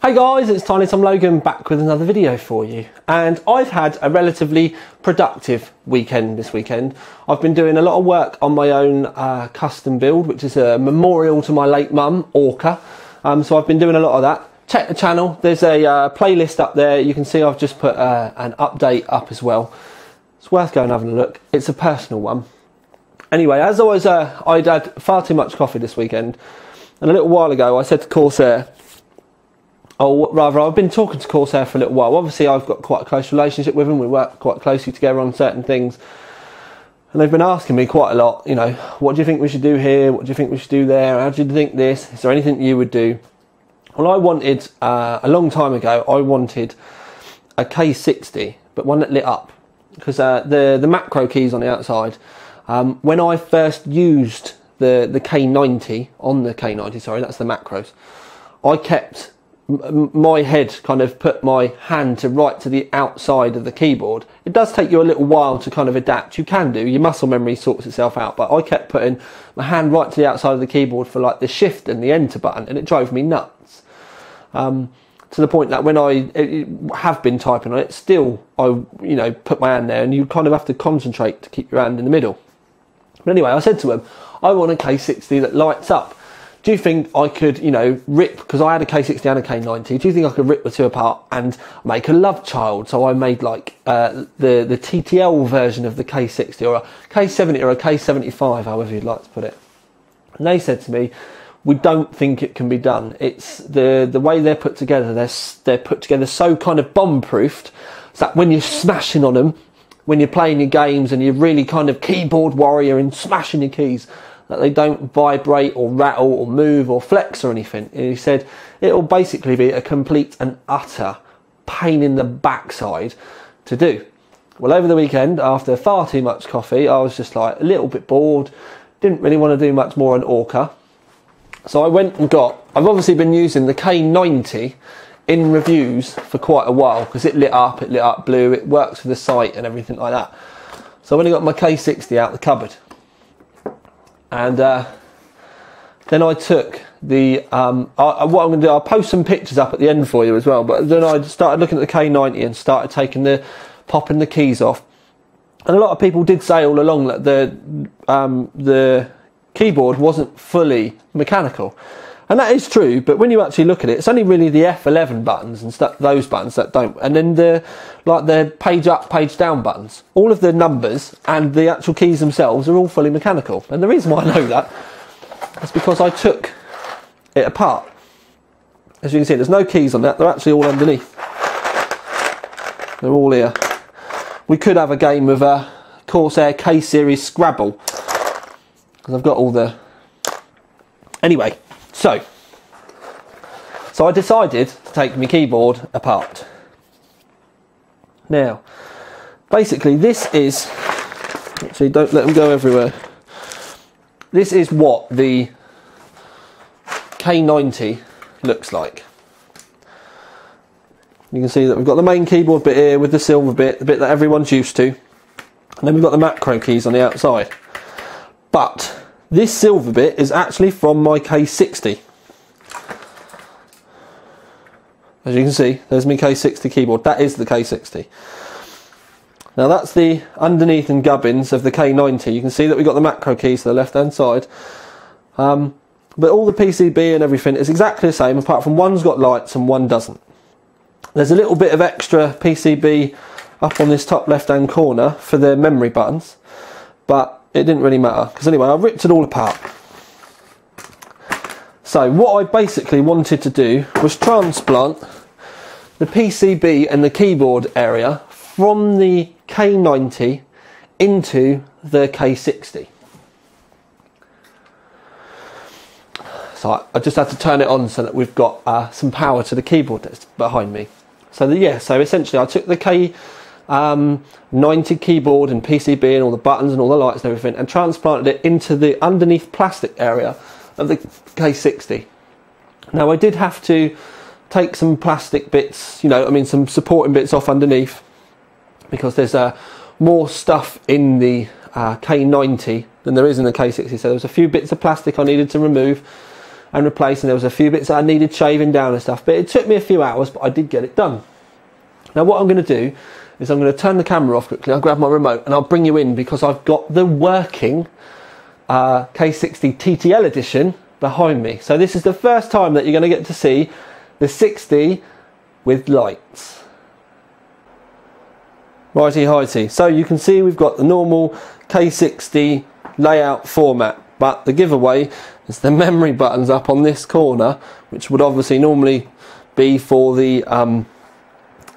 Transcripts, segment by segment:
Hey guys, it's Tiny Tom Logan back with another video for you, and I've had a relatively productive weekend this weekend. I've been doing a lot of work on my own custom build, which is a memorial to my late mum, Orca. So I've been doing a lot of that. Check the channel, there's a playlist up there. You can see I've just put an update up as well. It's worth going and having a look. It's a personal one. Anyway, as always, I'd had far too much coffee this weekend, and a little while ago I said to Corsair, or rather, I've been talking to Corsair for a little while. Obviously, I've got quite a close relationship with them. We work quite closely together on certain things. And they've been asking me quite a lot, you know, what do you think we should do here? What do you think we should do there? How do you think this? Is there anything you would do? Well, I wanted, a long time ago, I wanted a K60, but one that lit up. Because the macro keys on the outside, when I first used the K90, on the K90, sorry, that's the macros, I kept my head, kind of put my hand to the outside of the keyboard. It does take you a little while to kind of adapt. You can do, your muscle memory sorts itself out, but I kept putting my hand right to the outside of the keyboard for like the shift and the enter button, and it drove me nuts. To the point that when I have been typing on it, still I put my hand there, and you kind of have to concentrate to keep your hand in the middle. But anyway, I said to him, I want a K60 that lights up. Do you think I could, rip, because I had a K60 and a K90, do you think I could rip the two apart and make a love child? So I made like the TTL version of the K60, or a K70 or a K75, however you'd like to put it. And they said to me, we don't think it can be done. It's the way they're put together, they're put together so kind of bomb-proofed, so that when you're smashing on them, when you're playing your games and you're really kind of keyboard warrior and smashing your keys, that they don't vibrate or rattle or move or flex or anything. And he said it'll basically be a complete and utter pain in the backside to do. Well, over the weekend, after far too much coffee, I was just like a little bit bored, didn't really want to do much more on Orca. So I went and I've obviously been using the K90 in reviews for quite a while, because it lit up blue, it works for the site and everything like that. So I went and got my K60 out the cupboard. And then I took the, what I'm going to do, I'll post some pictures up at the end for you as well, but then I started looking at the K90 and started popping the keys off. And a lot of people did say all along that the keyboard wasn't fully mechanical. And that is true, but when you actually look at it, it's only really the F11 buttons and stuff, those buttons that don't. And then the page up, page down buttons. All of the numbers and the actual keys themselves are all fully mechanical. And the reason why I know that is because I took it apart. As you can see, there's no keys on that. They're actually all underneath. They're all here. We could have a game of Corsair K-Series Scrabble, because I've got all the... Anyway. So I decided to take my keyboard apart. Now, basically this is, actually don't let them go everywhere, this is what the K90 looks like. You can see that we've got the main keyboard bit here with the silver bit, the bit that everyone's used to, and then we've got the macro keys on the outside. But this silver bit is actually from my K60. As you can see, there's my K60 keyboard. That is the K60. Now that's the underneath and gubbins of the K90. You can see that we've got the macro keys to the left hand side. But all the PCB and everything is exactly the same, apart from one's got lights and one doesn't. There's a little bit of extra PCB up on this top left hand corner for the memory buttons, but it didn't really matter, because anyway, I ripped it all apart. So what I basically wanted to do was transplant the PCB and the keyboard area from the K90 into the K60. So I just had to turn it on so that we've got some power to the keyboard that's behind me. So so essentially I took the K90 keyboard and PCB and all the buttons and all the lights and everything, and transplanted it into the underneath plastic area of the K60. Now I did have to take some plastic bits, some supporting bits off underneath, because there's more stuff in the K90 than there is in the K60. So there was a few bits of plastic I needed to remove, and replace, and there was a few bits that I needed shaving down and stuff, but it took me a few hours, but I did get it done. Now what I'm going to do is I'm going to turn the camera off quickly, I'll grab my remote and I'll bring you in, because I've got the working K60 TTL Edition behind me. So this is the first time that you're going to get to see the 60 with lights. Righty heighty. So you can see we've got the normal K60 layout format, but the giveaway is the memory buttons up on this corner, which would obviously normally be for the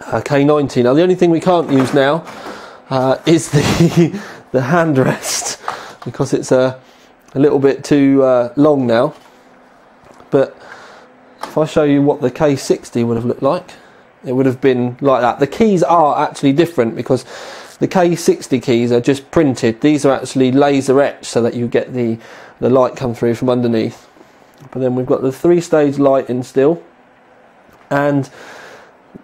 K90. Now the only thing we can't use now is the handrest, because it's a little bit too long now. But if I show you what the K60 would have looked like, it would have been like that. The keys are actually different, because the K60 keys are just printed. These are actually laser etched so that you get the light come through from underneath. But then we've got the 3-stage lighting still, and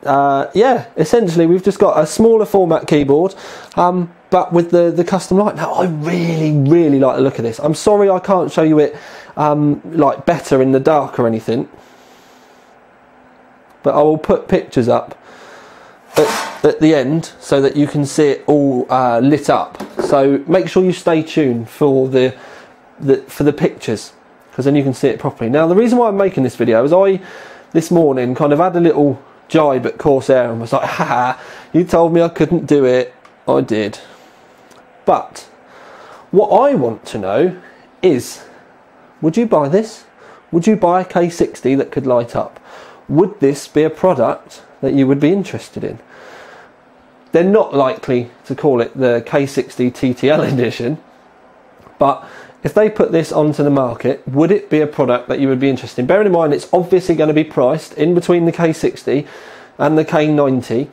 yeah, essentially we've just got a smaller format keyboard, but with the custom light. Now I really like the look of this. I'm sorry I can't show you it like better in the dark or anything, but I will put pictures up at the end so that you can see it all lit up. So make sure you stay tuned for the pictures, because then you can see it properly. Now the reason why I'm making this video is I this morning kind of had a little jibe at Corsair and was like, haha, you told me I couldn't do it. I did. But what I want to know is, would you buy this? Would you buy a K60 that could light up? Would this be a product that you would be interested in? They're not likely to call it the K60 TTL Edition, but if they put this onto the market, would it be a product that you would be interested in? Bearing in mind it's obviously going to be priced in between the K60 and the K90,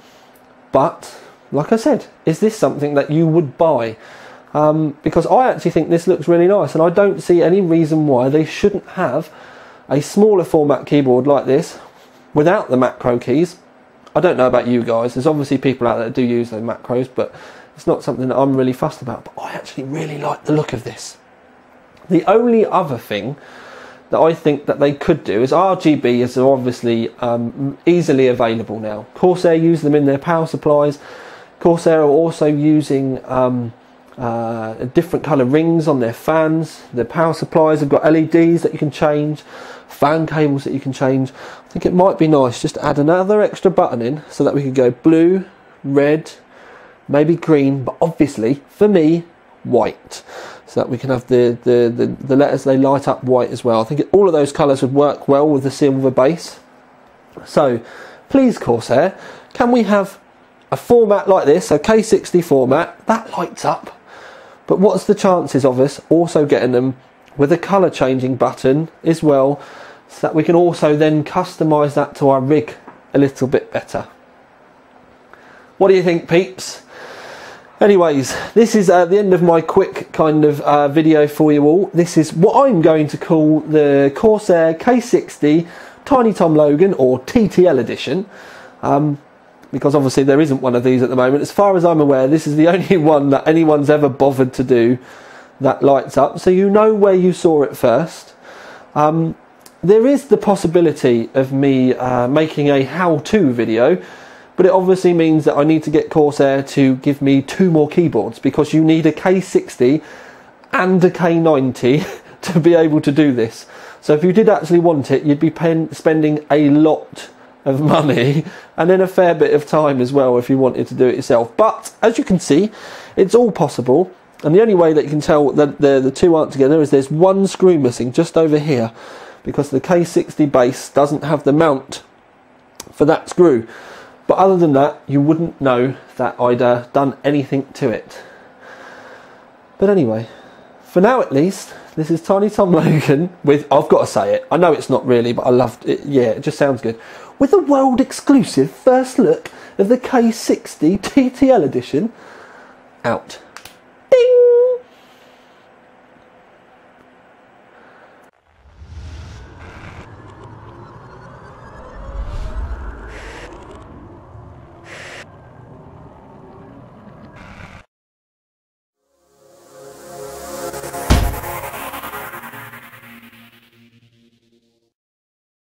but like I said, is this something that you would buy? Because I actually think this looks really nice, and I don't see any reason why they shouldn't have a smaller format keyboard like this without the macro keys. I don't know about you guys, there's obviously people out there that do use those macros, but it's not something that I'm really fussed about. But I actually really like the look of this. The only other thing that I think that they could do is RGB is obviously easily available now. Corsair use them in their power supplies. Corsair are also using different colour rings on their fans. Their power supplies have got LEDs that you can change, fan cables that you can change. I think it might be nice just to add another extra button in so that we could go blue, red, maybe green, but obviously for me white, so that we can have the letters, they light up white as well. I think all of those colours would work well with the silver base. So please Corsair, can we have a format like this, a K60 format that lights up, but what's the chances of us also getting them with a colour changing button as well, so that we can also then customise that to our rig a little bit better? What do you think, peeps? Anyways, this is the end of my quick kind of video for you all. This is what I'm going to call the Corsair K60 Tiny Tom Logan, or TTL Edition, because obviously there isn't one of these at the moment. As far as I'm aware, this is the only one that anyone's ever bothered to do that lights up, so you know where you saw it first. There is the possibility of me making a how-to video, but it obviously means that I need to get Corsair to give me 2 more keyboards, because you need a K60 and a K90 to be able to do this. So if you did actually want it, you'd be spending a lot of money and then a fair bit of time as well if you wanted to do it yourself. But as you can see, it's all possible, and the only way that you can tell that the two aren't together is there's one screw missing just over here, because the K60 base doesn't have the mount for that screw. But other than that, you wouldn't know that I'd done anything to it. But anyway, for now at least, this is Tiny Tom Logan with, I've got to say it, I know it's not really, but I loved it, yeah, it just sounds good, with a world exclusive first look of the K60 TTL Edition out.